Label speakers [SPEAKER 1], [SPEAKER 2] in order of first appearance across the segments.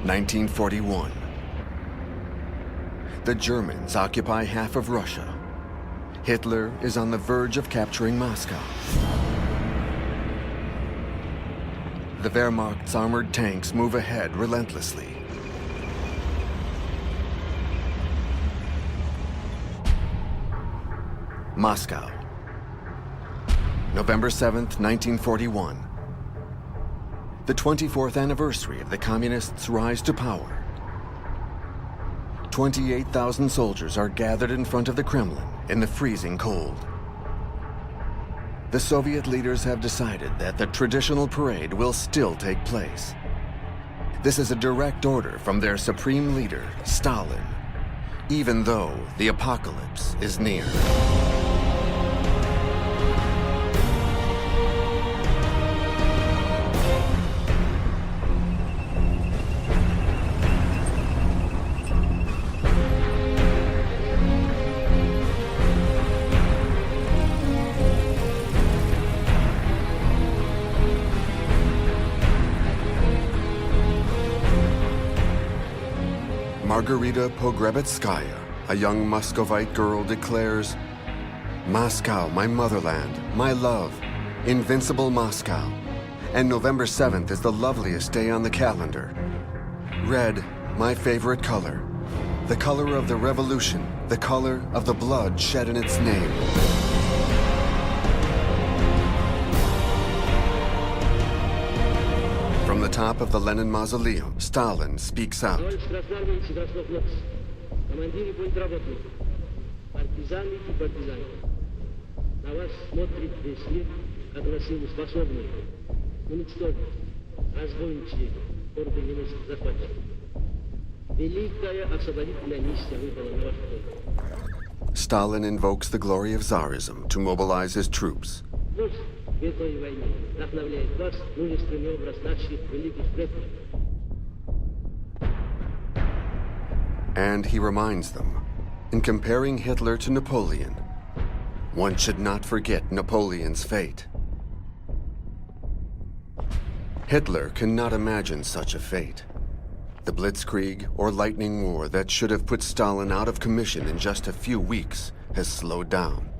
[SPEAKER 1] 1941. The Germans occupy half of Russia. Hitler is on the verge of capturing Moscow. The Wehrmacht's armored tanks move ahead relentlessly. Moscow, November 7th, 1941. The 24th anniversary of the Communists' rise to power. 28,000 soldiers are gathered in front of the Kremlin in the freezing cold. The Soviet leaders have decided that the traditional parade will still take place. This is a direct order from their supreme leader, Stalin, even though the apocalypse is near. Margarita Pogrebetskaya, a young Muscovite girl, declares, "Moscow, my motherland, my love, invincible Moscow. And November 7th is the loveliest day on the calendar. Red, my favorite color. The color of the revolution, the color of the blood shed in its name." From the top of the Lenin Mausoleum, Stalin speaks out. Stalin invokes the glory of Tsarism to mobilize his troops. And he reminds them, in comparing Hitler to Napoleon, one should not forget Napoleon's fate. Hitler cannot imagine such a fate. The Blitzkrieg or lightning war that should have put Stalin out of commission in just a few weeks has slowed down.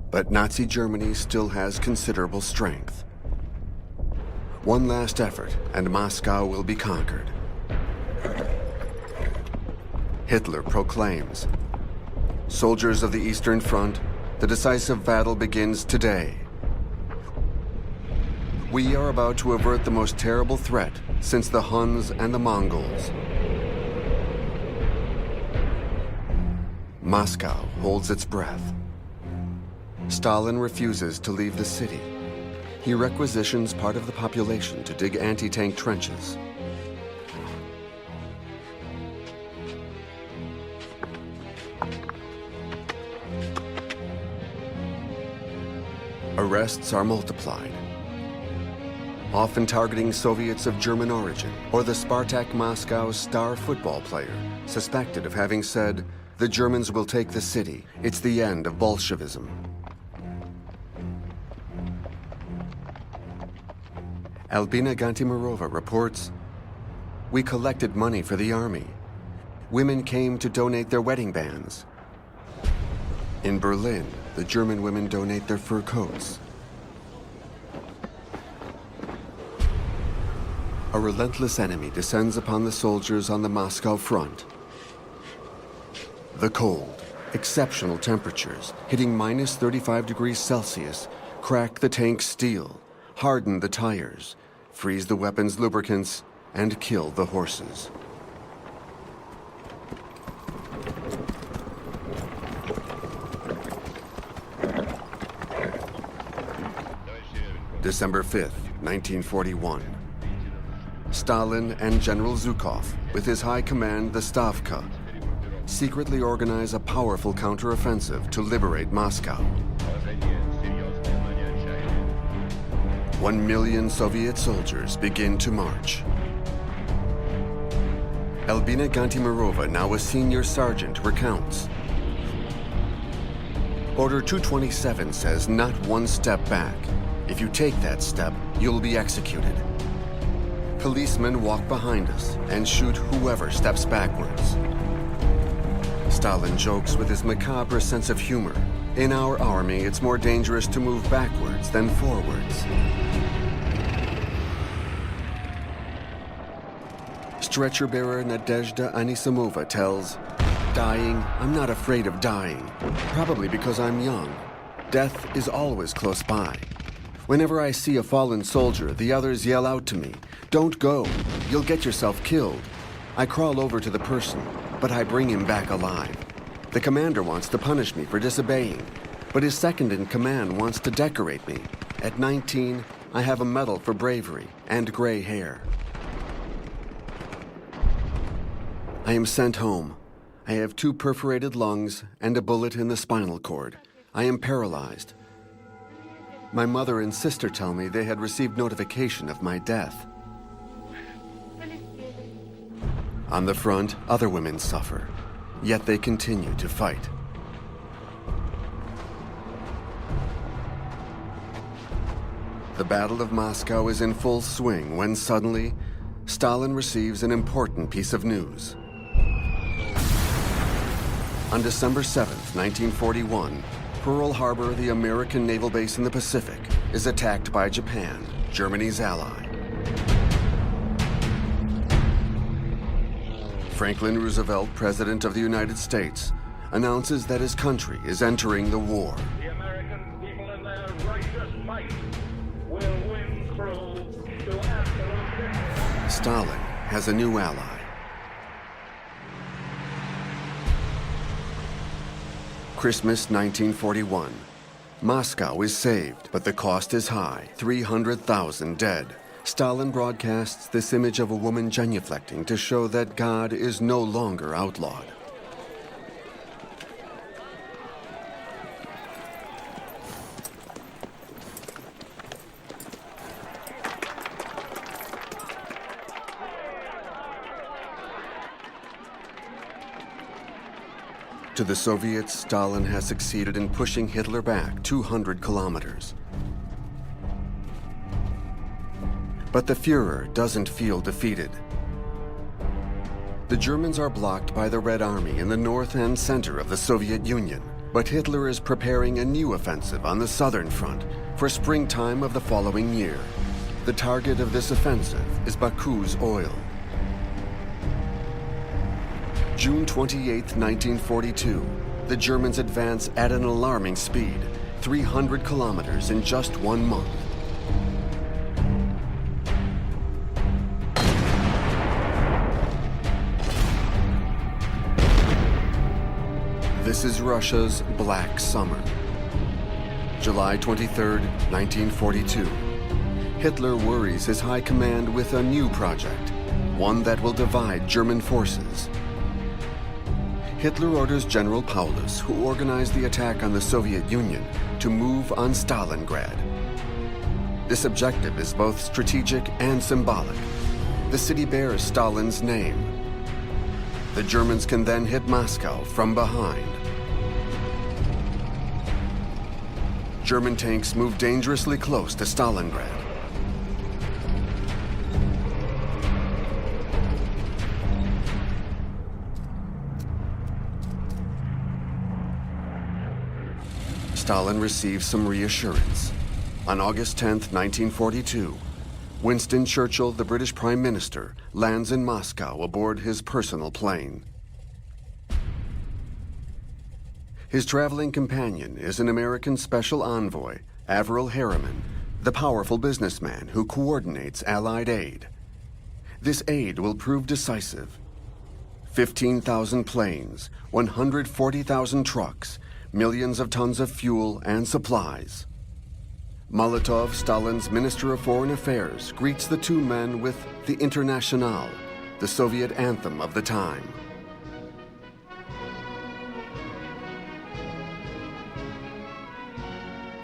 [SPEAKER 1] But Nazi Germany still has considerable strength. One last effort, and Moscow will be conquered. Hitler proclaims, "Soldiers of the Eastern Front, the decisive battle begins today. We are about to avert the most terrible threat since the Huns and the Mongols." Moscow holds its breath. Stalin refuses to leave the city. He requisitions part of the population to dig anti-tank trenches. Arrests are multiplied, often targeting Soviets of German origin or the Spartak Moscow star football player suspected of having said, "The Germans will take the city. It's the end of Bolshevism." Albina Gantimirova reports, "We collected money for the army. Women came to donate their wedding bands. In Berlin, the German women donate their fur coats." A relentless enemy descends upon the soldiers on the Moscow front. The cold, exceptional temperatures, hitting minus 35 degrees Celsius, crack the tank's steel, harden the tires, freeze the weapons' lubricants, and kill the horses. December 5th, 1941. Stalin and General Zhukov, with his high command, the Stavka, secretly organize a powerful counteroffensive to liberate Moscow. 1 million Soviet soldiers begin to march. Albina Gantimirova, now a senior sergeant, recounts. Order 227 says not one step back. If you take that step, you'll be executed. Policemen walk behind us and shoot whoever steps backwards. Stalin jokes with his macabre sense of humor. In our army, it's more dangerous to move backwards than forwards. Stretcher bearer Nadezhda Anisimova tells, "Dying, I'm not afraid of dying, probably because I'm young. Death is always close by. Whenever I see a fallen soldier, the others yell out to me, 'Don't go, you'll get yourself killed.' I crawl over to the person, but I bring him back alive. The commander wants to punish me for disobeying, but his second in command wants to decorate me. At 19, I have a medal for bravery and gray hair. I am sent home. I have 2 perforated lungs and a bullet in the spinal cord. I am paralyzed. My mother and sister tell me they had received notification of my death. On the front, other women suffer, yet they continue to fight. The Battle of Moscow is in full swing when suddenly, Stalin receives an important piece of news. On December 7th, 1941, Pearl Harbor, the American naval base in the Pacific, is attacked by Japan, Germany's ally. Franklin Roosevelt, President of the United States, announces that his country is entering the war.
[SPEAKER 2] The American people in their righteous might will win through to absolute victory.
[SPEAKER 1] Stalin has a new ally. Christmas 1941. Moscow is saved, but the cost is high, 300,000 dead. Stalin broadcasts this image of a woman genuflecting to show that God is no longer outlawed. To the Soviets, Stalin has succeeded in pushing Hitler back 200 kilometers. But the Führer doesn't feel defeated. The Germans are blocked by the Red Army in the north and center of the Soviet Union, but Hitler is preparing a new offensive on the southern front for springtime of the following year. The target of this offensive is Baku's oil. June 28, 1942, the Germans advance at an alarming speed, 300 kilometers in just 1 month. This is Russia's Black Summer. July 23, 1942. Hitler worries his high command with a new project, one that will divide German forces. Hitler orders General Paulus, who organized the attack on the Soviet Union, to move on Stalingrad. This objective is both strategic and symbolic. The city bears Stalin's name. The Germans can then hit Moscow from behind. German tanks move dangerously close to Stalingrad. Stalin receives some reassurance. On August 10, 1942, Winston Churchill, the British Prime Minister, lands in Moscow aboard his personal plane. His traveling companion is an American special envoy, Averell Harriman, the powerful businessman who coordinates Allied aid. This aid will prove decisive. 15,000 planes, 140,000 trucks, millions of tons of fuel and supplies. Molotov, Stalin's Minister of Foreign Affairs, greets the 2 men with the Internationale, the Soviet anthem of the time.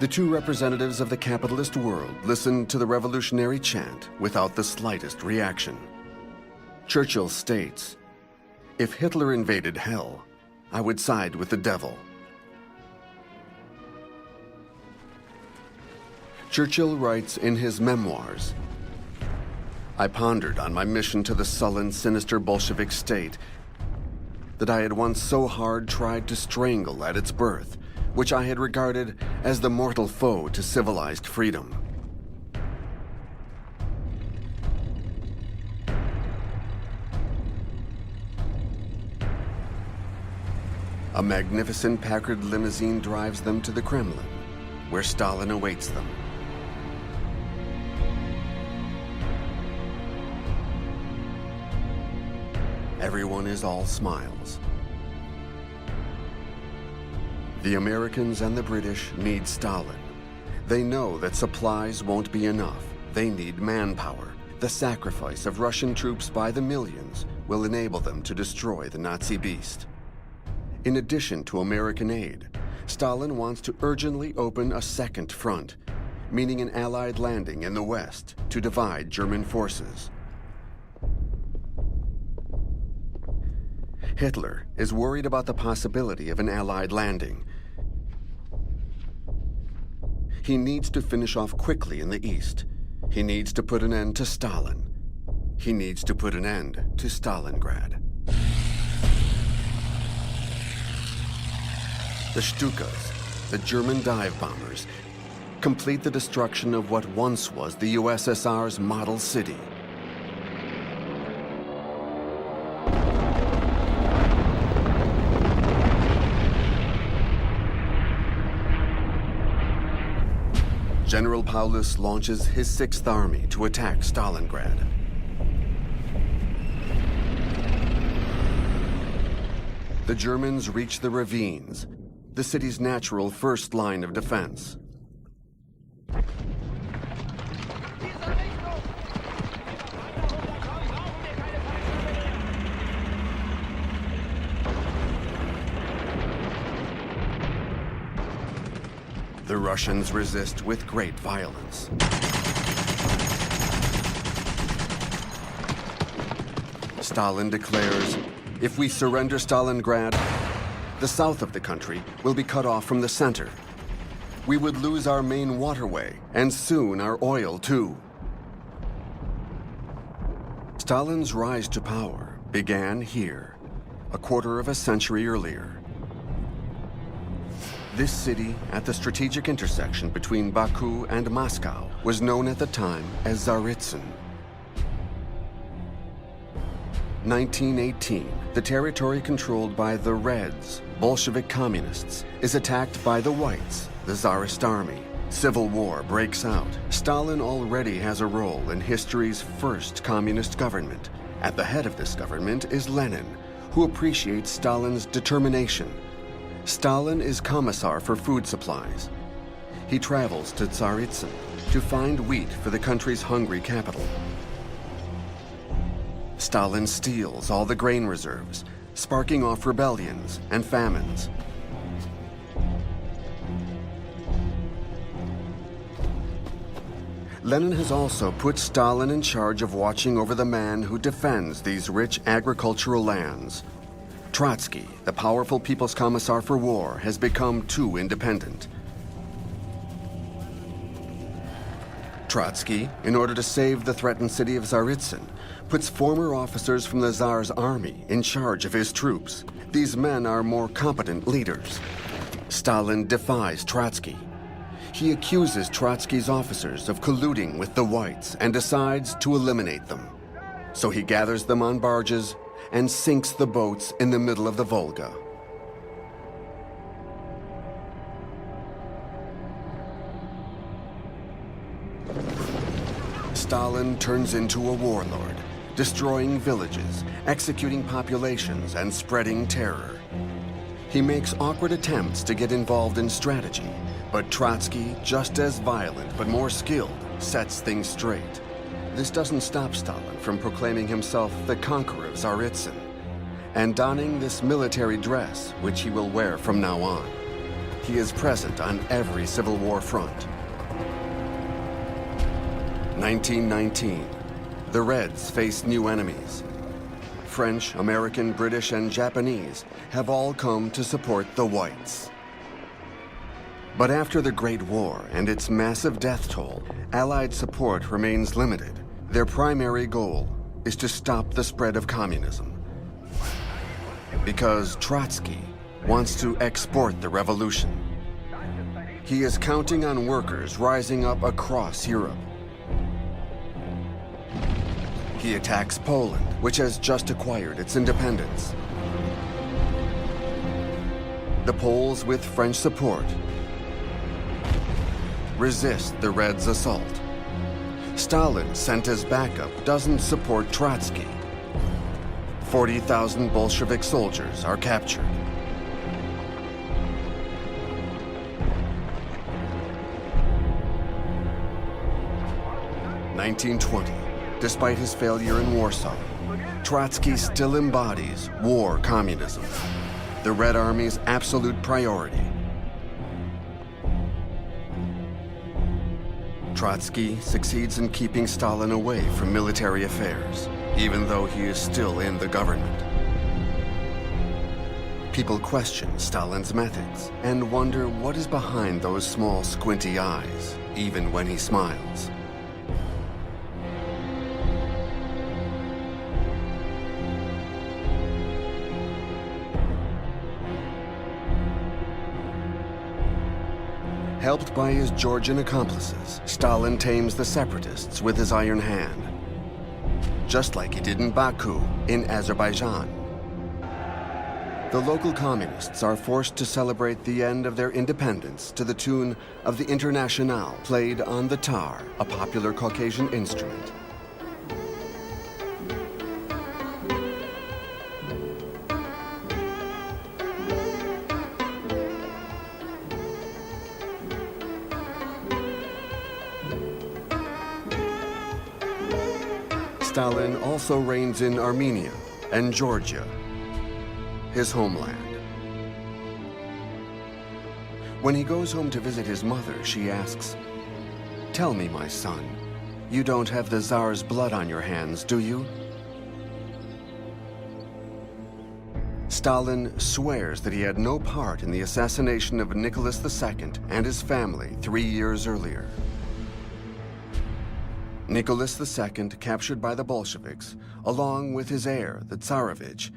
[SPEAKER 1] The 2 representatives of the capitalist world listen to the revolutionary chant without the slightest reaction. Churchill states, "If Hitler invaded hell, I would side with the devil." Churchill writes in his memoirs, I pondered on my mission to the sullen, sinister Bolshevik state that I had once so hard tried to strangle at its birth, which I had regarded as the mortal foe to civilized freedom. A magnificent Packard limousine drives them to the Kremlin, where Stalin awaits them. Everyone is all smiles. The Americans and the British need Stalin. They know that supplies won't be enough. They need manpower. The sacrifice of Russian troops by the millions will enable them to destroy the Nazi beast. In addition to American aid, Stalin wants to urgently open a second front, meaning an Allied landing in the West to divide German forces. Hitler is worried about the possibility of an Allied landing. He needs to finish off quickly in the East. He needs to put an end to Stalin. He needs to put an end to Stalingrad. The Stukas, the German dive bombers, complete the destruction of what once was the USSR's model city. General Paulus launches his 6th Army to attack Stalingrad. The Germans reach the ravines, the city's natural first line of defense. The Russians resist with great violence. Stalin declares, if we surrender Stalingrad, the south of the country will be cut off from the center. We would lose our main waterway, and soon our oil too. Stalin's rise to power began here, a quarter of a century earlier. This city, at the strategic intersection between Baku and Moscow, was known at the time as Tsaritsyn. 1918, the territory controlled by the Reds, Bolshevik communists, is attacked by the Whites, the Tsarist army. Civil war breaks out. Stalin already has a role in history's first communist government. At the head of this government is Lenin, who appreciates Stalin's determination. Stalin is commissar for food supplies. He travels to Tsaritsyn to find wheat for the country's hungry capital. Stalin steals all the grain reserves, sparking off rebellions and famines. Lenin has also put Stalin in charge of watching over the man who defends these rich agricultural lands. Trotsky, the powerful People's Commissar for War, has become too independent. Trotsky, in order to save the threatened city of Tsaritsyn, puts former officers from the Tsar's army in charge of his troops. These men are more competent leaders. Stalin defies Trotsky. He accuses Trotsky's officers of colluding with the Whites and decides to eliminate them. So he gathers them on barges and sinks the boats in the middle of the Volga. Stalin turns into a warlord, destroying villages, executing populations, and spreading terror. He makes awkward attempts to get involved in strategy, but Trotsky, just as violent but more skilled, sets things straight. This doesn't stop Stalin from proclaiming himself the conqueror of Tsaritsyn and donning this military dress, which he will wear from now on. He is present on every Civil War front. 1919. The Reds face new enemies. French, American, British, and Japanese have all come to support the Whites. But after the Great War and its massive death toll, Allied support remains limited Their primary goal is to stop the spread of communism. Because Trotsky wants to export the revolution. He is counting on workers rising up across Europe. He attacks Poland, which has just acquired its independence. The Poles, with French support, resist the Reds' assault. Stalin, sent as backup, doesn't support Trotsky. 40,000 Bolshevik soldiers are captured. In 1920, despite his failure in Warsaw, Trotsky still embodies war communism, the Red Army's absolute priority. Trotsky succeeds in keeping Stalin away from military affairs, even though he is still in the government. People question Stalin's methods and wonder what is behind those small, squinty eyes, even when he smiles. Helped by his Georgian accomplices, Stalin tames the separatists with his iron hand, just like he did in Baku, in Azerbaijan. The local communists are forced to celebrate the end of their independence to the tune of the Internationale, played on the tar, a popular Caucasian instrument. Stalin also reigns in Armenia and Georgia, his homeland. When he goes home to visit his mother, she asks, "Tell me, my son, you don't have the Tsar's blood on your hands, do you?" Stalin swears that he had no part in the assassination of Nicholas II and his family 3 years earlier. Nicholas II, captured by the Bolsheviks, along with his heir, the Tsarevich,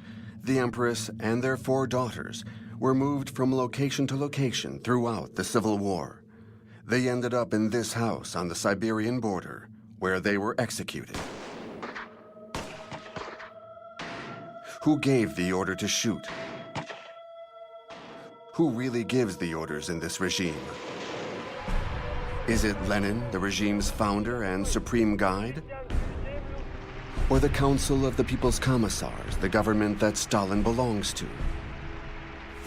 [SPEAKER 1] the Empress, and their 4 daughters, were moved from location to location throughout the Civil War. They ended up in this house on the Siberian border, where they were executed. Who gave the order to shoot? Who really gives the orders in this regime? Is it Lenin, the regime's founder and supreme guide? Or the Council of the People's Commissars, the government that Stalin belongs to?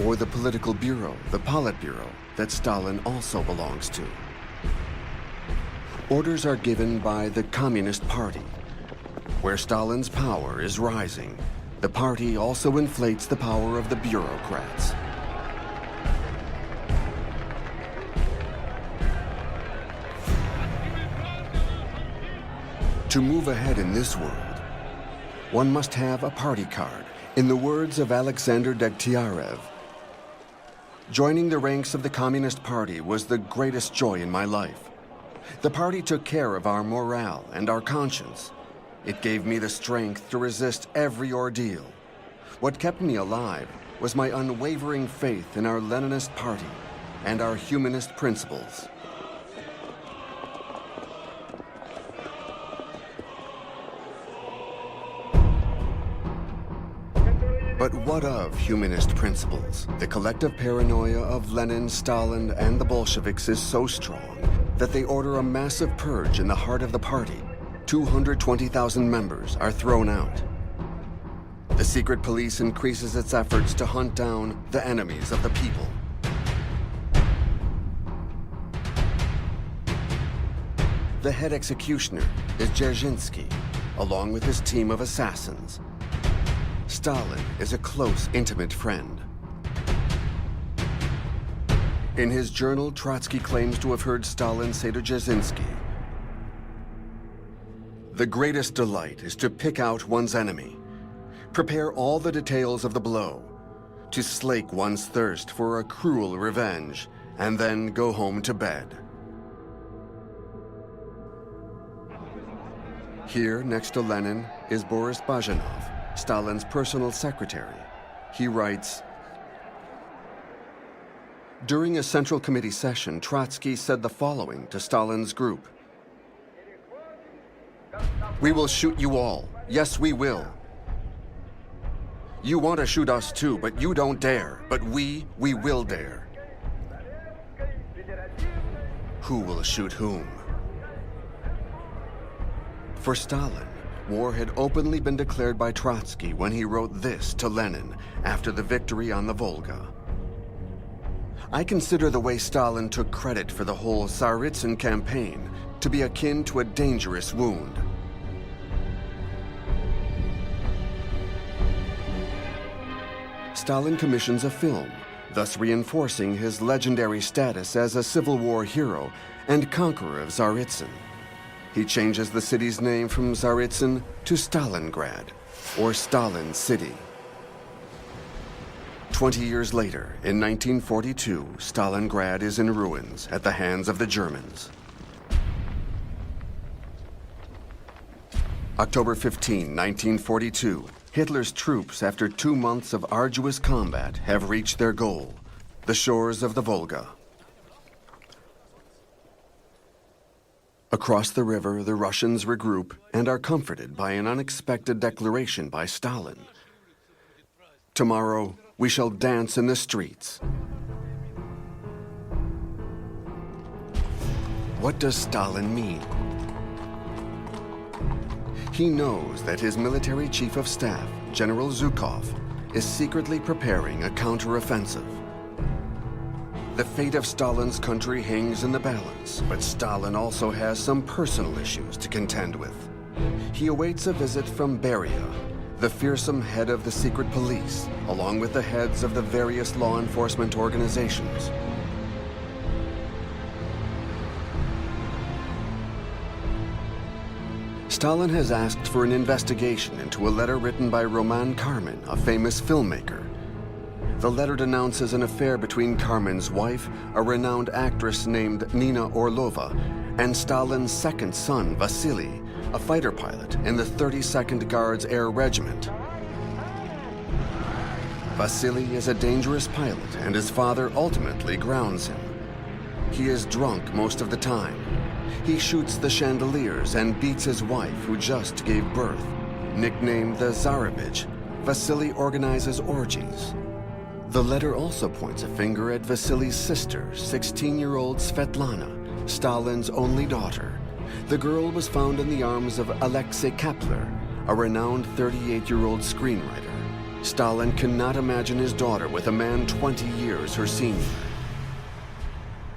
[SPEAKER 1] Or the political bureau, the Politburo, that Stalin also belongs to? Orders are given by the Communist Party. Where Stalin's power is rising, the party also inflates the power of the bureaucrats. To move ahead in this world, one must have a party card. In the words of Alexander Degtyarev, "Joining the ranks of the Communist Party was the greatest joy in my life. The party took care of our morale and our conscience. It gave me the strength to resist every ordeal. What kept me alive was my unwavering faith in our Leninist party and our humanist principles." But what of humanist principles? The collective paranoia of Lenin, Stalin, and the Bolsheviks is so strong that they order a massive purge in the heart of the party. 220,000 members are thrown out. The secret police increases its efforts to hunt down the enemies of the people. The head executioner is Dzerzhinsky, along with his team of assassins. Stalin is a close, intimate friend. In his journal, Trotsky claims to have heard Stalin say to Dzerzhinsky, "The greatest delight is to pick out one's enemy, prepare all the details of the blow, to slake one's thirst for a cruel revenge, and then go home to bed." Here, next to Lenin, is Boris Bajanov, Stalin's personal secretary. He writes, "During a Central Committee session, Trotsky said the following to Stalin's group. We will shoot you all. Yes, we will. You want to shoot us too, but you don't dare. But we will dare. Who will shoot whom?" For Stalin, war had openly been declared by Trotsky when he wrote this to Lenin after the victory on the Volga. "I consider the way Stalin took credit for the whole Tsaritsyn campaign to be akin to a dangerous wound." Stalin commissions a film, thus reinforcing his legendary status as a Civil War hero and conqueror of Tsaritsyn. He changes the city's name from Tsaritsyn to Stalingrad, or Stalin City. 20 years later, in 1942, Stalingrad is in ruins at the hands of the Germans. October 15, 1942, Hitler's troops, after 2 months of arduous combat, have reached their goal, the shores of the Volga. Across the river, the Russians regroup and are comforted by an unexpected declaration by Stalin. "Tomorrow, we shall dance in the streets." What does Stalin mean? He knows that his military chief of staff, General Zhukov, is secretly preparing a counteroffensive. The fate of Stalin's country hangs in the balance, but Stalin also has some personal issues to contend with. He awaits a visit from Beria, the fearsome head of the secret police, along with the heads of the various law enforcement organizations. Stalin has asked for an investigation into a letter written by Roman Karmin, a famous filmmaker. The letter denounces an affair between Karmin's wife, a renowned actress named Nina Orlova, and Stalin's second son, Vasily, a fighter pilot in the 32nd Guards Air Regiment. Vasily is a dangerous pilot, and his father ultimately grounds him. He is drunk most of the time. He shoots the chandeliers and beats his wife, who just gave birth. Nicknamed the Tsarevich, Vasily organizes orgies. The letter also points a finger at Vasily's sister, 16-year-old Svetlana, Stalin's only daughter. The girl was found in the arms of Alexei Kepler, a renowned 38-year-old screenwriter. Stalin cannot imagine his daughter with a man 20 years her senior.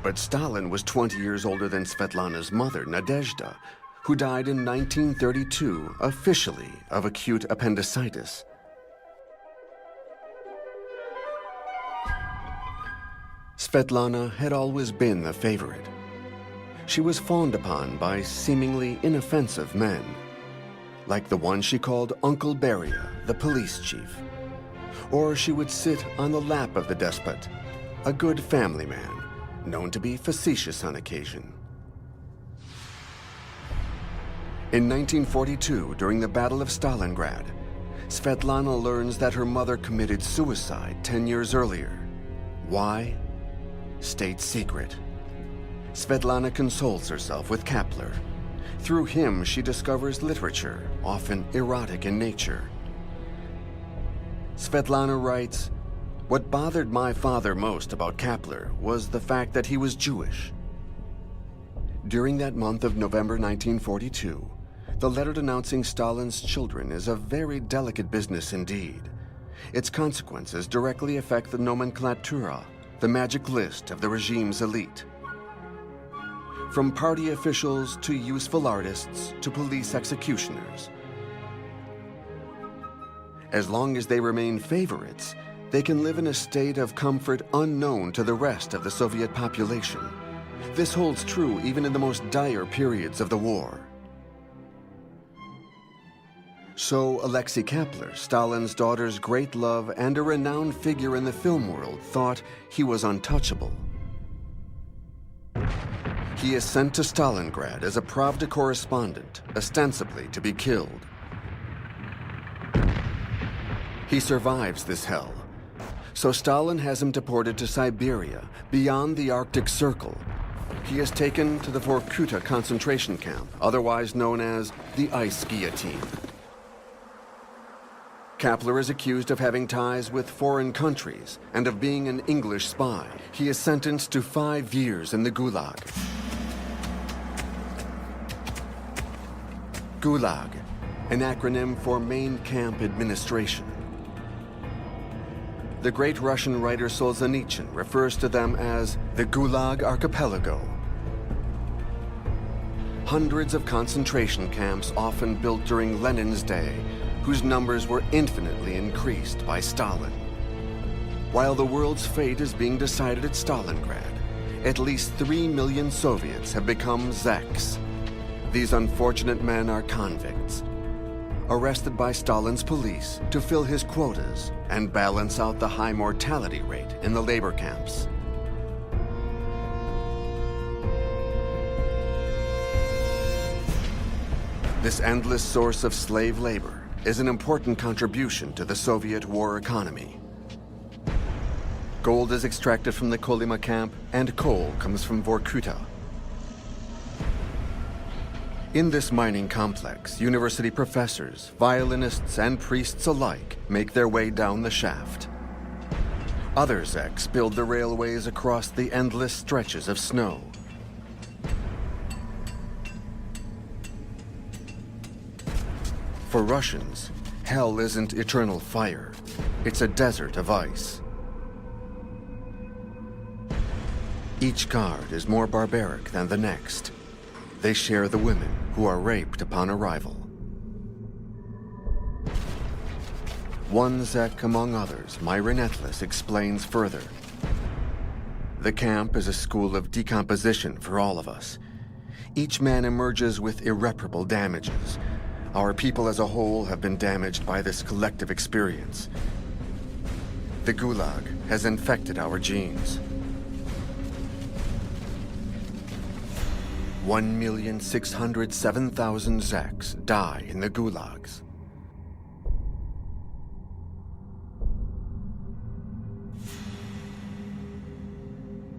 [SPEAKER 1] But Stalin was 20 years older than Svetlana's mother, Nadezhda, who died in 1932, officially of acute appendicitis. Svetlana had always been the favorite. She was fawned upon by seemingly inoffensive men, like the one she called Uncle Beria, the police chief. Or she would sit on the lap of the despot, a good family man, known to be facetious on occasion. In 1942, during the Battle of Stalingrad, Svetlana learns that her mother committed suicide 10 years earlier. Why? State secret. Svetlana consoles herself with Kepler. Through him, she discovers literature, often erotic in nature. Svetlana writes, "What bothered my father most about Kepler was the fact that he was Jewish." During that month of November 1942, the letter denouncing Stalin's children is a very delicate business indeed. Its consequences directly affect the nomenklatura, the magic list of the regime's elite. From party officials to useful artists to police executioners. As long as they remain favorites, they can live in a state of comfort unknown to the rest of the Soviet population. This holds true even in the most dire periods of the war. So Alexei Kepler, Stalin's daughter's great love and a renowned figure in the film world, thought he was untouchable. he is sent to Stalingrad as a Pravda correspondent, ostensibly to be killed. He survives this hell, so Stalin has him deported to Siberia, beyond the Arctic Circle. He is taken to the Vorkuta concentration camp, otherwise known as the Ice Guillotine. Kapler is accused of having ties with foreign countries and of being an English spy. He is sentenced to 5 years in the Gulag. Gulag, an acronym for Main Camp Administration. The great Russian writer Solzhenitsyn refers to them as the Gulag Archipelago. Hundreds of concentration camps, often built during Lenin's day, whose numbers were infinitely increased by Stalin. While the world's fate is being decided at Stalingrad, at least 3 million Soviets have become Zeks. These unfortunate men are convicts, arrested by Stalin's police to fill his quotas and balance out the high mortality rate in the labor camps. This endless source of slave labor is an important contribution to the Soviet war economy. Gold is extracted from the Kolyma camp, and coal comes from Vorkuta. In this mining complex, university professors, violinists, and priests alike make their way down the shaft. Other Zeks build the railways across the endless stretches of snow. For Russians, hell isn't eternal fire. It's a desert of ice. Each guard is more barbaric than the next. They share the women who are raped upon arrival. One Zek among others, Myron Etlis, explains further. The camp is a school of decomposition for all of us. Each man emerges with irreparable damages. Our people as a whole have been damaged by this collective experience. The Gulag has infected our genes. 1,607,000 Zeks die in the Gulags.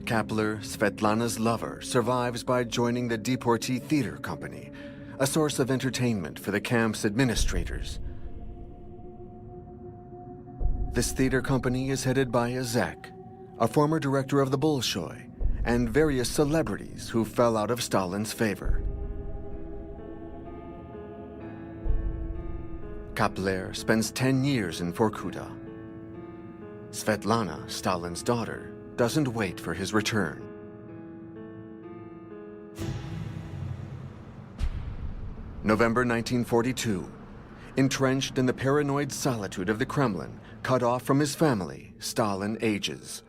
[SPEAKER 1] Kapler, Svetlana's lover, survives by joining the Deportee Theater Company, a source of entertainment for the camp's administrators. This theater company is headed by a Zek, a former director of the Bolshoi, and various celebrities who fell out of Stalin's favor. Kapler spends 10 years in Vorkuta. Svetlana, Stalin's daughter, doesn't wait for his return. November 1942. Entrenched in the paranoid solitude of the Kremlin, cut off from his family, Stalin ages.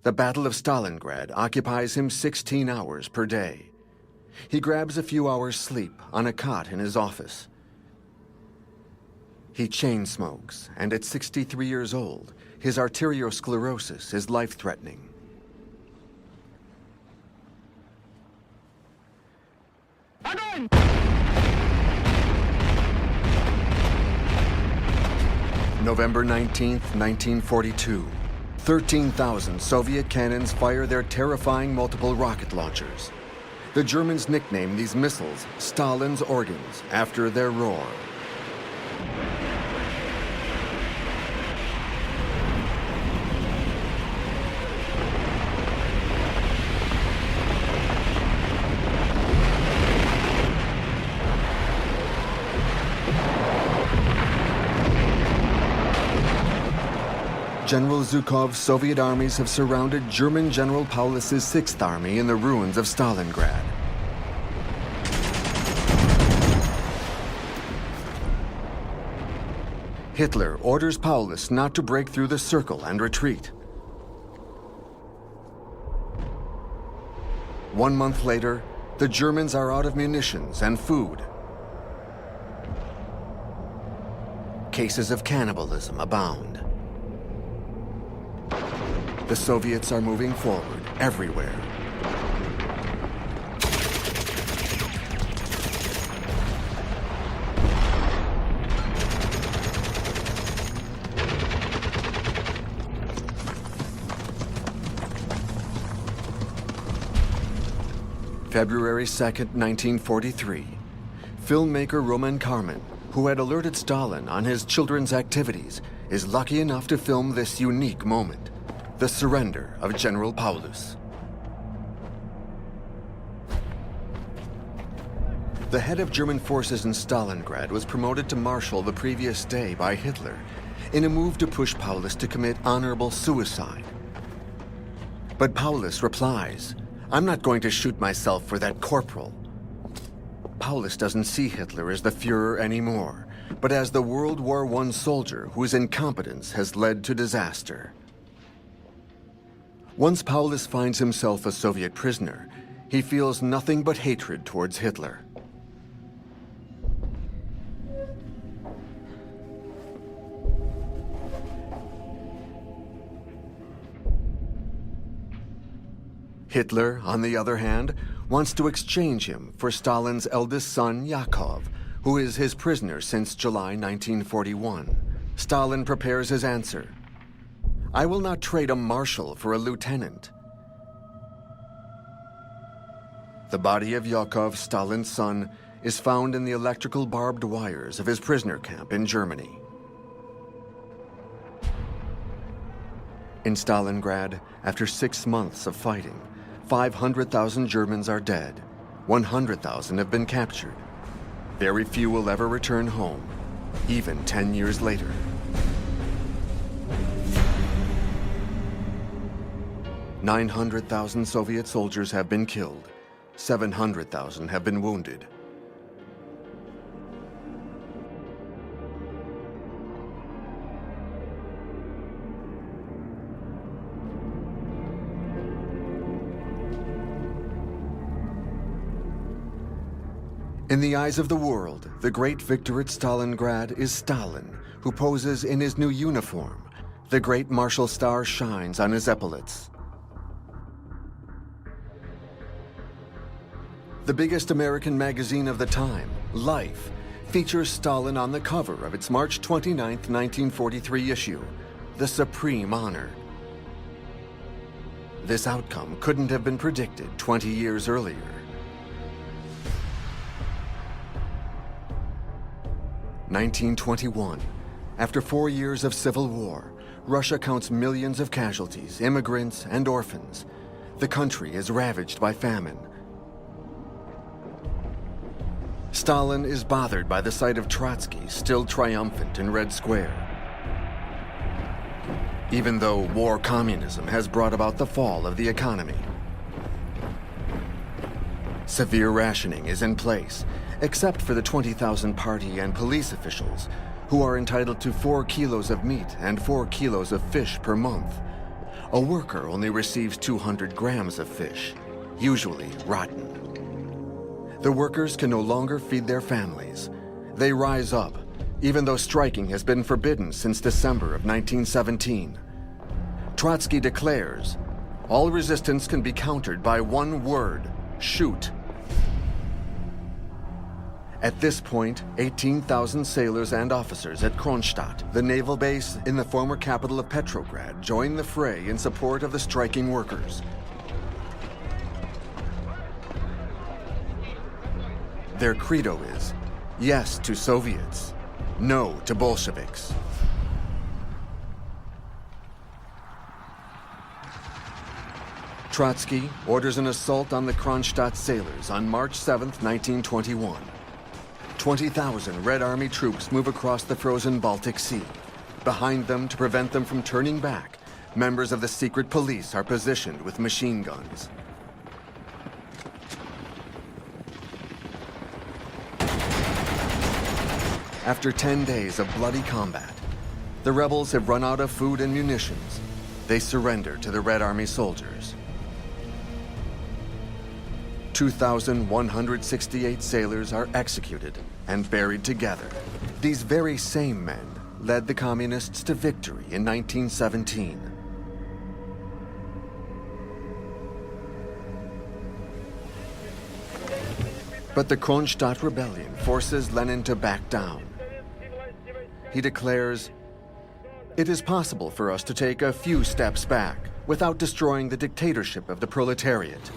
[SPEAKER 1] The Battle of Stalingrad occupies him 16 hours per day. He grabs a few hours' sleep on a cot in his office. He chain smokes, and at 63 years old, his arteriosclerosis is life-threatening. November 19th, 1942. 13,000 Soviet cannons fire their terrifying multiple rocket launchers. The Germans nickname these missiles Stalin's organs after their roar. General Zhukov's Soviet armies have surrounded German General Paulus's 6th Army in the ruins of Stalingrad. Hitler orders Paulus not to break through the circle and retreat. 1 month later, the Germans are out of munitions and food. Cases of cannibalism abound. The Soviets are moving forward everywhere. February 2nd, 1943. Filmmaker Roman Karman, who had alerted Stalin on his children's activities, is lucky enough to film this unique moment, the surrender of General Paulus. The head of German forces in Stalingrad was promoted to marshal the previous day by Hitler in a move to push Paulus to commit honorable suicide. But Paulus replies, "I'm not going to shoot myself for that corporal." Paulus doesn't see Hitler as the Führer anymore, but as the World War I soldier whose incompetence has led to disaster. Once Paulus finds himself a Soviet prisoner, he feels nothing but hatred towards Hitler. Hitler, on the other hand, wants to exchange him for Stalin's eldest son, Yakov, who is his prisoner since July 1941. Stalin prepares his answer. "I will not trade a marshal for a lieutenant." The body of Yakov, Stalin's son, is found in the electrical barbed wires of his prisoner camp in Germany. In Stalingrad, after 6 months of fighting, 500,000 Germans are dead. 100,000 have been captured. Very few will ever return home, even 10 years later. "900,000 Soviet soldiers have been killed. 700,000 have been wounded." In the eyes of the world, the great victor at Stalingrad is Stalin, who poses in his new uniform. The great martial star shines on his epaulets. The biggest American magazine of the time, Life, features Stalin on the cover of its March 29, 1943 issue, the supreme honor. This outcome couldn't have been predicted 20 years earlier. 1921. After 4 years of civil war, Russia counts millions of casualties, immigrants, and orphans. The country is ravaged by famine. Stalin is bothered by the sight of Trotsky still triumphant in Red Square. Even though war communism has brought about the fall of the economy. Severe rationing is in place, except for the 20,000 party and police officials, who are entitled to 4 kilos of meat and 4 kilos of fish per month. A worker only receives 200 grams of fish, usually rotten. The workers can no longer feed their families. They rise up, even though striking has been forbidden since December of 1917. Trotsky declares, "All resistance can be countered by one word: shoot." At this point, 18,000 sailors and officers at Kronstadt, the naval base in the former capital of Petrograd, join the fray in support of the striking workers. Their credo is, yes to Soviets, no to Bolsheviks. Trotsky orders an assault on the Kronstadt sailors on March 7, 1921. 20,000 Red Army troops move across the frozen Baltic Sea. Behind them, to prevent them from turning back, members of the secret police are positioned with machine guns. After 10 days of bloody combat, the rebels have run out of food and munitions. They surrender to the Red Army soldiers. 2,168 sailors are executed and buried together. These very same men led the communists to victory in 1917. But the Kronstadt rebellion forces Lenin to back down. He declares, "It is possible for us to take a few steps back without destroying the dictatorship of the proletariat."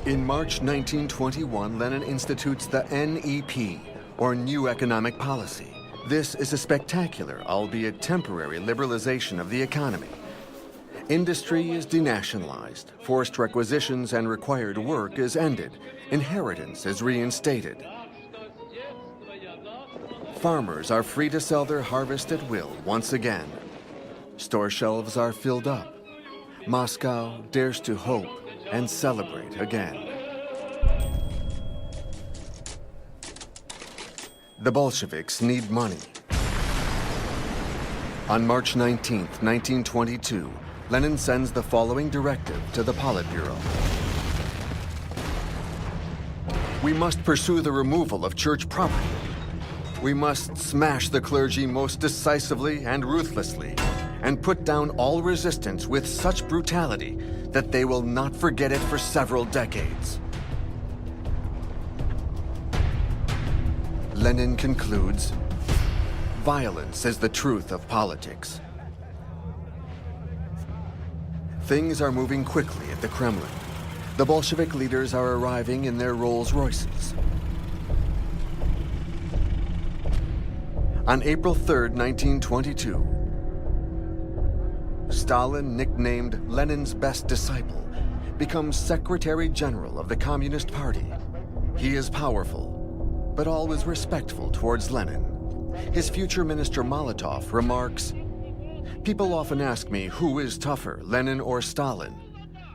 [SPEAKER 1] In March 1921, Lenin institutes the NEP, or New Economic Policy. This is a spectacular, albeit temporary, liberalization of the economy. Industry is denationalized, forced requisitions and required work is ended, inheritance is reinstated. Farmers are free to sell their harvest at will once again. Store shelves are filled up. Moscow dares to hope and celebrate again. The Bolsheviks need money. On March 19, 1922, Lenin sends the following directive to the Politburo. We must pursue the removal of church property. We must smash the clergy most decisively and ruthlessly, and put down all resistance with such brutality that they will not forget it for several decades. Lenin concludes, violence is the truth of politics. Things are moving quickly at the Kremlin. The Bolshevik leaders are arriving in their Rolls Royces. On April 3, 1922, Stalin, nicknamed Lenin's best disciple, becomes Secretary General of the Communist Party. He is powerful, but always respectful towards Lenin. His future minister Molotov remarks, "People often ask me who is tougher, Lenin or Stalin?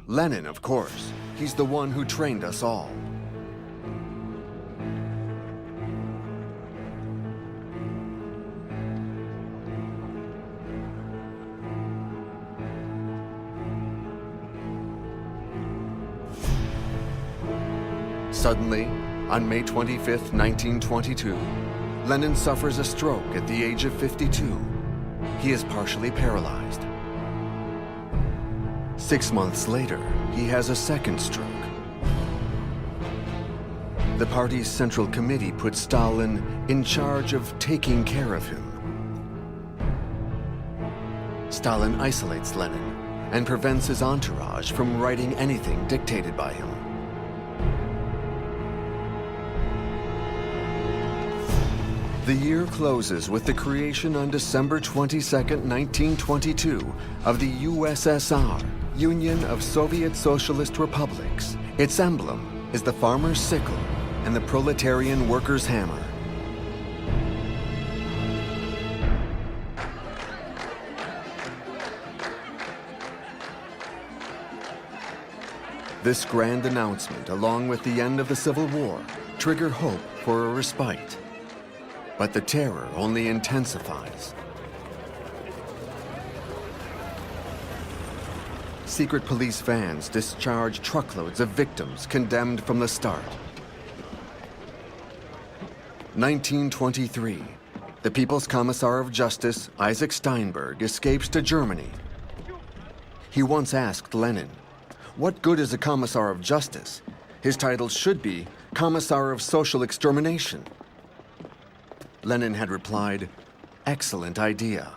[SPEAKER 1] Lenin, of course. He's the one who trained us all." Suddenly, on May 25, 1922, Lenin suffers a stroke at the age of 52. He is partially paralyzed. 6 months later, he has a second stroke. The party's Central Committee puts Stalin in charge of taking care of him. Stalin isolates Lenin and prevents his entourage from writing anything dictated by him. The year closes with the creation on December 22, 1922, of the USSR, Union of Soviet Socialist Republics. Its emblem is the farmer's sickle and the proletarian worker's hammer. This grand announcement, along with the end of the Civil War, trigger hope for a respite. But the terror only intensifies. Secret police vans discharge truckloads of victims condemned from the start. 1923, the People's Commissar of Justice, Isaac Steinberg, escapes to Germany. He once asked Lenin, "What good is a Commissar of Justice? His title should be Commissar of Social Extermination." Lenin had replied, "Excellent idea."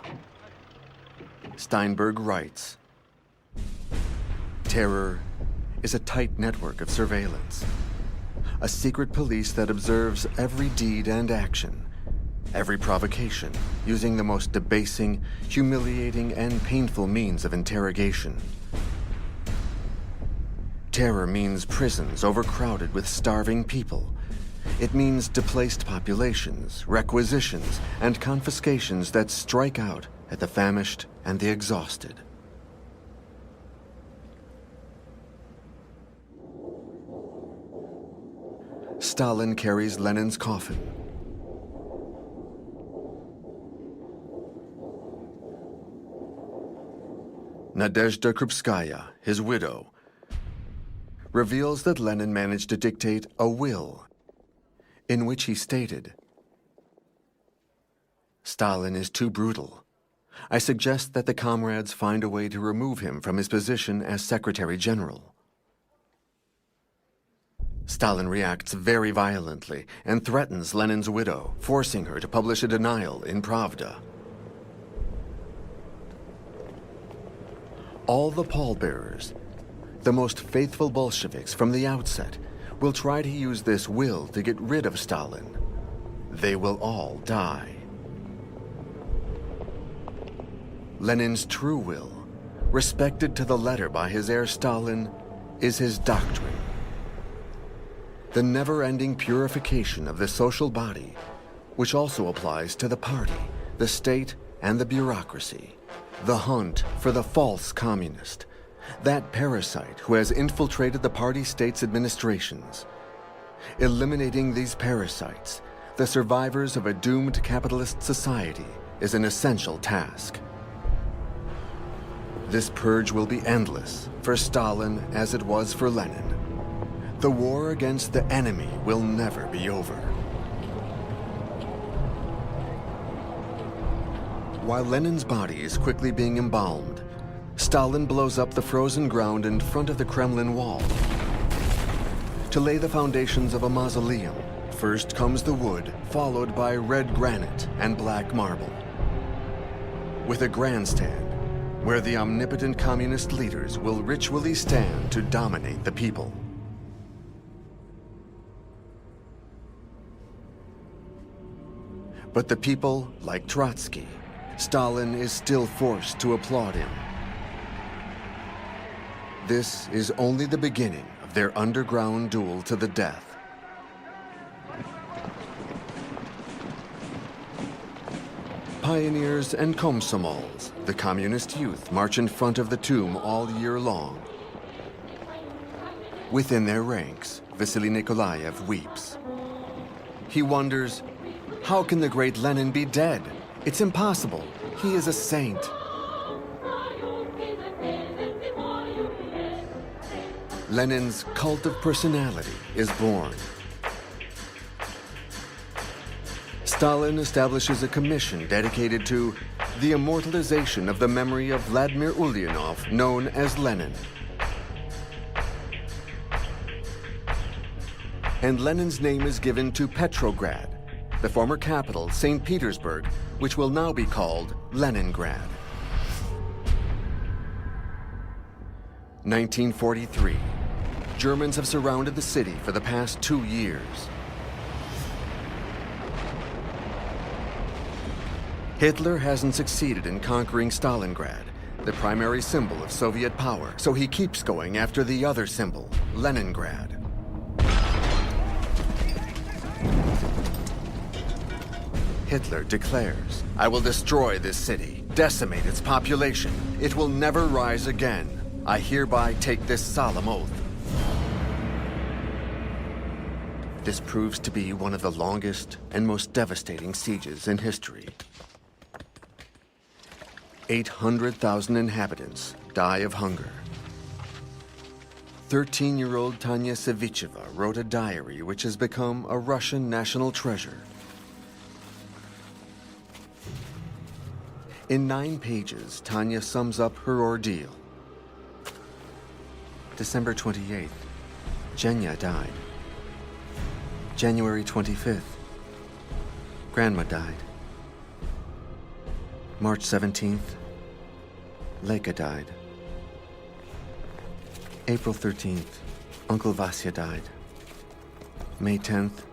[SPEAKER 1] Steinberg writes, "Terror is a tight network of surveillance, a secret police that observes every deed and action, every provocation, using the most debasing, humiliating, and painful means of interrogation. Terror means prisons overcrowded with starving people. It means displaced populations, requisitions, and confiscations that strike out at the famished and the exhausted." Stalin carries Lenin's coffin. Nadezhda Krupskaya, his widow, reveals that Lenin managed to dictate a will in which he stated, "Stalin is too brutal. I suggest that the comrades find a way to remove him from his position as Secretary General." Stalin reacts very violently and threatens Lenin's widow, forcing her to publish a denial in Pravda. All the pallbearers, the most faithful Bolsheviks from the outset, will try to use this will to get rid of Stalin. They will all die. Lenin's true will, respected to the letter by his heir Stalin, is his doctrine. The never-ending purification of the social body, which also applies to the party, the state, and the bureaucracy. The hunt for the false communist, that parasite who has infiltrated the party-state's administrations. Eliminating these parasites, the survivors of a doomed capitalist society, is an essential task. This purge will be endless for Stalin as it was for Lenin. The war against the enemy will never be over. While Lenin's body is quickly being embalmed, Stalin blows up the frozen ground in front of the Kremlin wall. To lay the foundations of a mausoleum, first comes the wood, followed by red granite and black marble. With a grandstand, where the omnipotent communist leaders will ritually stand to dominate the people. But the people, like Trotsky, Stalin is still forced to applaud him. This is only the beginning of their underground duel to the death. Pioneers and komsomols, the communist youth, march in front of the tomb all year long. Within their ranks, Vasily Nikolaev weeps. He wonders, how can the great Lenin be dead? It's impossible. He is a saint. Lenin's cult of personality is born. Stalin establishes a commission dedicated to the immortalization of the memory of Vladimir Ulyanov, known as Lenin. And Lenin's name is given to Petrograd, the former capital, St. Petersburg, which will now be called Leningrad. 1943. Germans have surrounded the city for the past 2 years. Hitler hasn't succeeded in conquering Stalingrad, the primary symbol of Soviet power, so he keeps going after the other symbol, Leningrad. Hitler declares, "I will destroy this city, decimate its population. It will never rise again. I hereby take this solemn oath." This proves to be one of the longest and most devastating sieges in history. 800,000 inhabitants die of hunger. 13-year-old Tanya Savicheva wrote a diary which has become a Russian national treasure. In 9 pages, Tanya sums up her ordeal. December 28th, Zhenya died. January 25th, Grandma died. March 17th, Leka died. April 13th, Uncle Vasya died. May 10th,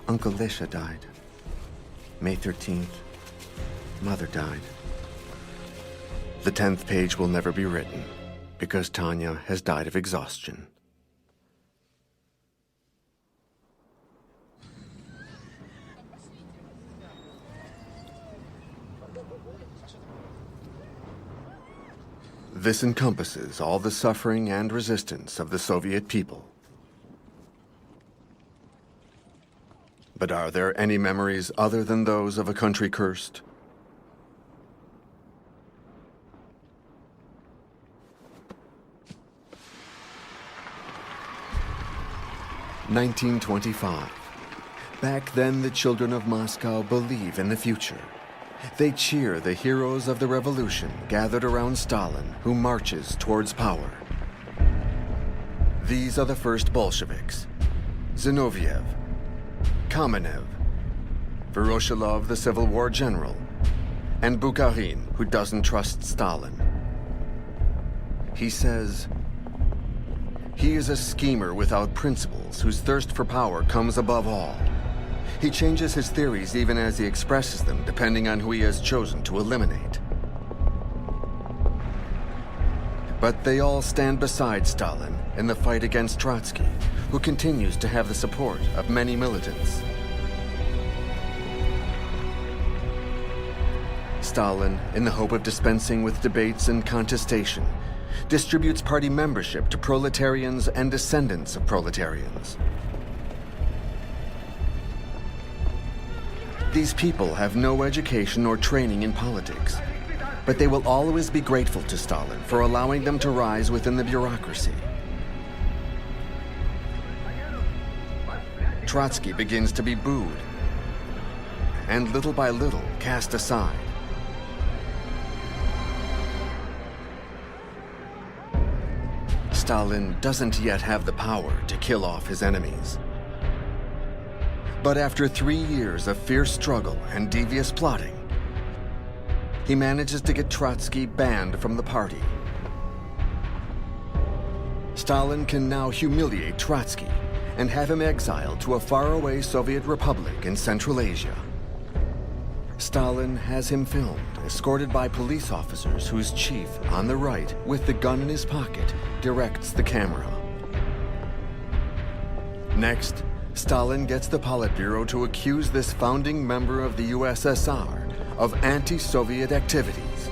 [SPEAKER 1] Uncle Lesha died. May 13th, Mother died. The 10th page will never be written because Tanya has died of exhaustion. This encompasses all the suffering and resistance of the Soviet people. But are there any memories other than those of a country cursed? (1925). Back then, the children of Moscow believe in the future. They cheer the heroes of the revolution gathered around Stalin, who marches towards power. These are the first Bolsheviks: Zinoviev, Kamenev, Voroshilov, the Civil War general, and Bukharin, who doesn't trust Stalin. He says, He is a schemer without principles whose thirst for power comes above all. He changes his theories even as he expresses them, depending on who he has chosen to eliminate. But they all stand beside Stalin in the fight against Trotsky, who continues to have the support of many militants. Stalin, in the hope of dispensing with debates and contestation, distributes party membership to proletarians and descendants of proletarians. These people have no education or training in politics, but they will always be grateful to Stalin for allowing them to rise within the bureaucracy. Trotsky begins to be booed, and little by little cast aside. Stalin doesn't yet have the power to kill off his enemies. But after 3 years of fierce struggle and devious plotting, he manages to get Trotsky banned from the party. Stalin can now humiliate Trotsky and have him exiled to a faraway Soviet republic in Central Asia. Stalin has him filmed, escorted by police officers whose chief, on the right, with the gun in his pocket, directs the camera. Next, Stalin gets the Politburo to accuse this founding member of the USSR of anti-Soviet activities.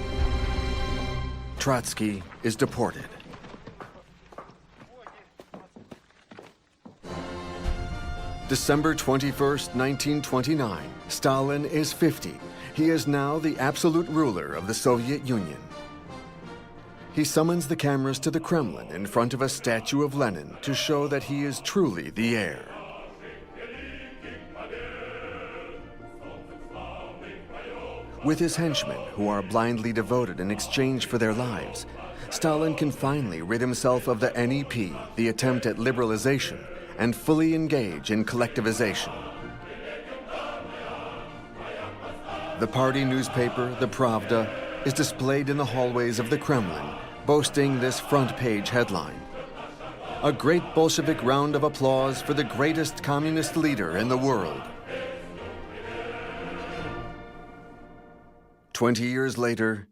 [SPEAKER 1] Trotsky is deported. December 21st, 1929. Stalin is 50. He is now the absolute ruler of the Soviet Union. He summons the cameras to the Kremlin in front of a statue of Lenin to show that he is truly the heir. With his henchmen, who are blindly devoted in exchange for their lives, Stalin can finally rid himself of the NEP, the attempt at liberalization, and fully engage in collectivization. The party newspaper, the Pravda, is displayed in the hallways of the Kremlin, boasting this front-page headline: "A great Bolshevik round of applause for the greatest communist leader in the world." 20 years later,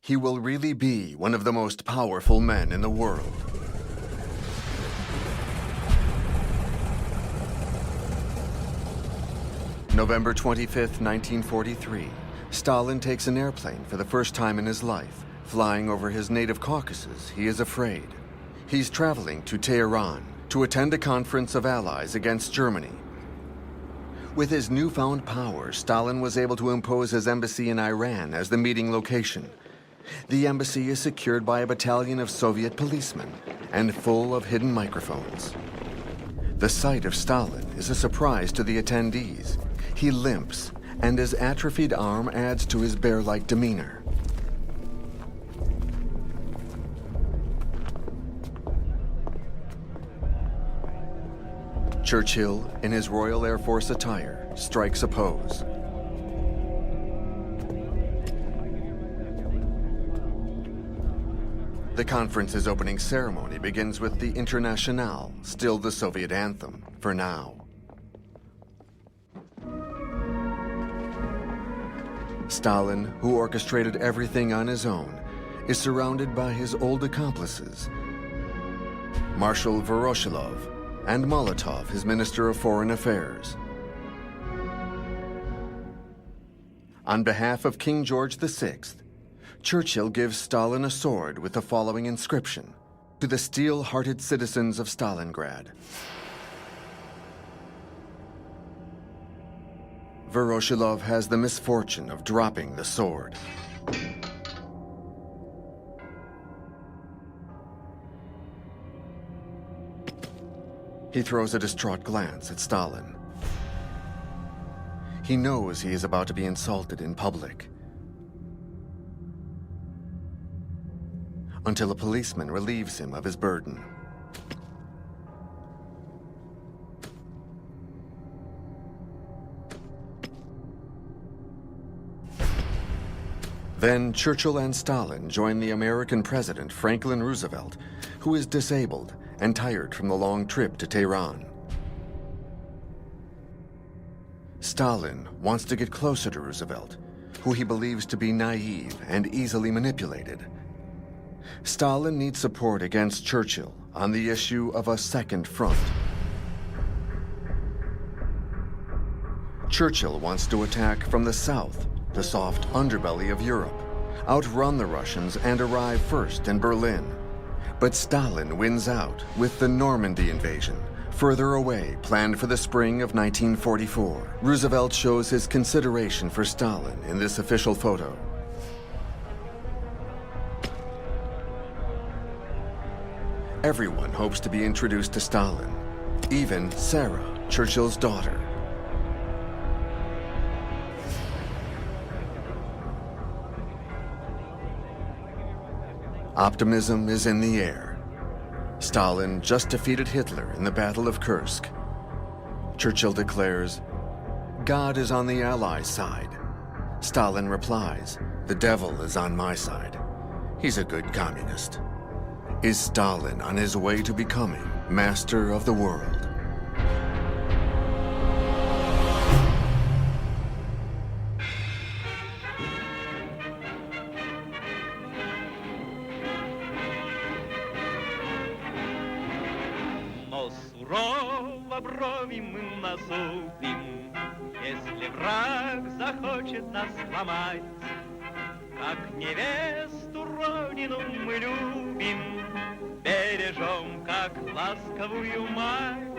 [SPEAKER 1] he will really be one of the most powerful men in the world. November 25th, 1943. Stalin takes an airplane for the first time in his life. Flying over his native Caucasus, he is afraid. He's traveling to Tehran to attend a conference of allies against Germany. With his newfound power, Stalin was able to impose his embassy in Iran as the meeting location. The embassy is secured by a battalion of Soviet policemen and full of hidden microphones. The sight of Stalin is a surprise to the attendees. He limps, and his atrophied arm adds to his bear-like demeanor. Churchill, in his Royal Air Force attire, strikes a pose. The conference's opening ceremony begins with the Internationale, still the Soviet anthem, for now. Stalin, who orchestrated everything on his own, is surrounded by his old accomplices. Marshal Voroshilov, and Molotov, his Minister of Foreign Affairs. On behalf of King George VI, Churchill gives Stalin a sword with the following inscription: "To the steel-hearted citizens of Stalingrad." Voroshilov has the misfortune of dropping the sword. He throws a distraught glance at Stalin. He knows he is about to be insulted in public. Until a policeman relieves him of his burden. Then Churchill and Stalin join the American President Franklin Roosevelt, who is disabled and tired from the long trip to Tehran. Stalin wants to get closer to Roosevelt, who he believes to be naive and easily manipulated. Stalin needs support against Churchill on the issue of a second front. Churchill wants to attack from the south, the soft underbelly of Europe, outrun the Russians and arrive first in Berlin. But Stalin wins out with the Normandy invasion, further away, planned for the spring of 1944. Roosevelt shows his consideration for Stalin in this official photo. Everyone hopes to be introduced to Stalin, even Sarah, Churchill's daughter. Optimism is in the air. Stalin just defeated Hitler in the Battle of Kursk. Churchill declares, "God is on the Allies' side." Stalin replies, "The devil is on my side. He's a good communist." Is Stalin on his way to becoming master of the world?
[SPEAKER 3] Сурово брови мы насупим, если враг захочет нас сломать. Как невесту родину мы любим, бережем, как ласковую мать.